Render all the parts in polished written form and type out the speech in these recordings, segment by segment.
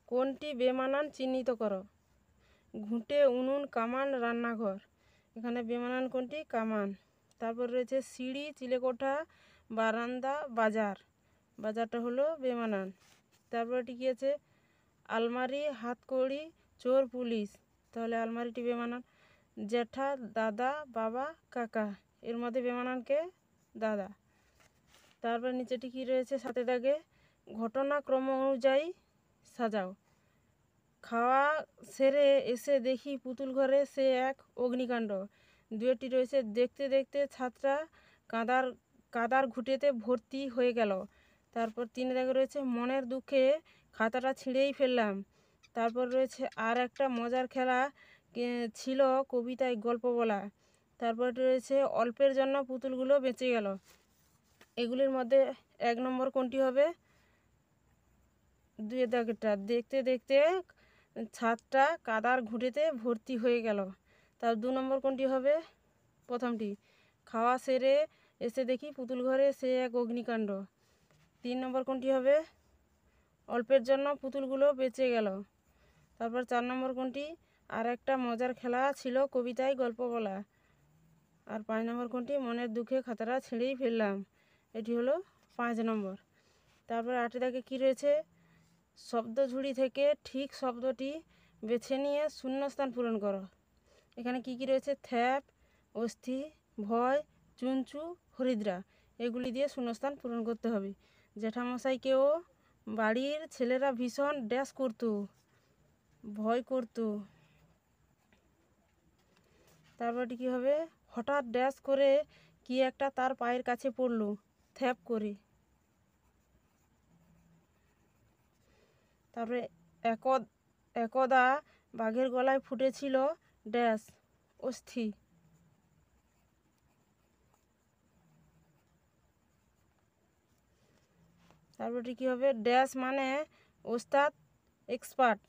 কোনটি বেমানান চিহ্নিত করো। ঘুঁটে, উনুন, কামান, রান্নাঘর। এখানে বেমানান কোনটি? কামান। তারপর রয়েছে সিঁড়ি, চিলেকোঠা, বারান্দা, বাজার। বাজারটা হলো বেমানান। তারপরটি কী আছে? আলমারি, হাতকড়ি, চোর, পুলিশ। তাহলে আলমারিটি বেমানান। জ্যাঠা, দাদা, বাবা, কাকা। এর মধ্যে বেমানানকে দাদা। তারপর নিচেটি কী রয়েছে? সাথে দাগে ঘটনাক্রম অনুযায়ী সাজাও। খাওয়া সেরে এসে দেখি পুতুল ঘরে সে এক অগ্নিকাণ্ড। দুয়েটি রয়েছে দেখতে দেখতে ছাদটা কাদার ঘুঁটেতে ভর্তি হয়ে গেল। তারপর 3 দাগে রয়েছে মনের দুঃখে খাতাটা ছিঁড়েই ফেললাম। তারপর রয়েছে আর একটা মজার খেলা ছিল কবিতায় গল্প বলা। তারপর রয়েছে অল্পের জন্য পুতুলগুলো বেঁচে গেল। এগুলির মধ্যে 1 নম্বর কোনটি হবে? 2 দাগেরটা। দেখতে দেখতে ছাদটা কাদার ঘুঁটেতে ভর্তি হয়ে গেল। তার 2 নম্বর কোনটি হবে? প্রথমটি। খাওয়া সেরে এসে দেখি পুতুল ঘরে সে এক অগ্নিকাণ্ড। 3 নম্বর কোনটি হবে? অল্পের জন্য পুতুলগুলো বেঁচে গেল। তারপর 4 নম্বর কোনটি? আর একটা মজার খেলা ছিল কবিতায় গল্প বলা। আর 5 নম্বর কোনটি? মনের দুঃখে খাতাটা ছিঁড়েই ফেললাম। এটি হলো 5 নম্বর। তারপর 8 দাগে কী রয়েছে? শব্দঝুড়ি থেকে ঠিক শব্দটি বেছে নিয়ে শূন্যস্থান পূরণ করো। এখানে কি কি রয়েছে? থ্যাপ, অস্থি, ভয়, চুনচু, হরিদ্রা। এগুলি দিয়ে শূন্যস্থান পূরণ করতে হবে। জ্যাঠামশাইকেও বাড়ির ছেলেরা ভীষণ ড্যাশ করত, ভয় করত। তারপরটি কী হবে? হঠাৎ ড্যাশ করে কি একটা তার পায়ের কাছে পড়ল, থ্যাপ করে। তারপরে একদা বাঘের গলায় ফুটেছিল ড্যাশ, অস্থি। তারপরটি কী হবে? ড্যাশ মানে ওস্তাদ, এক্সপার্ট,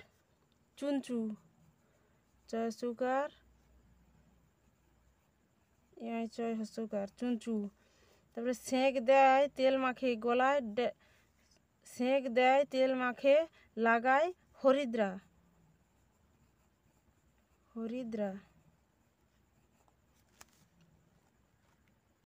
চুনচু, চয় সুকার, চয় হস্যকার, চুনচু। তারপরে সেঁক দেয় তেল মাখে গলায়, সেঁক দেয় তেল মাখে লাগায় হরিদ্রা, হরিদ্রা।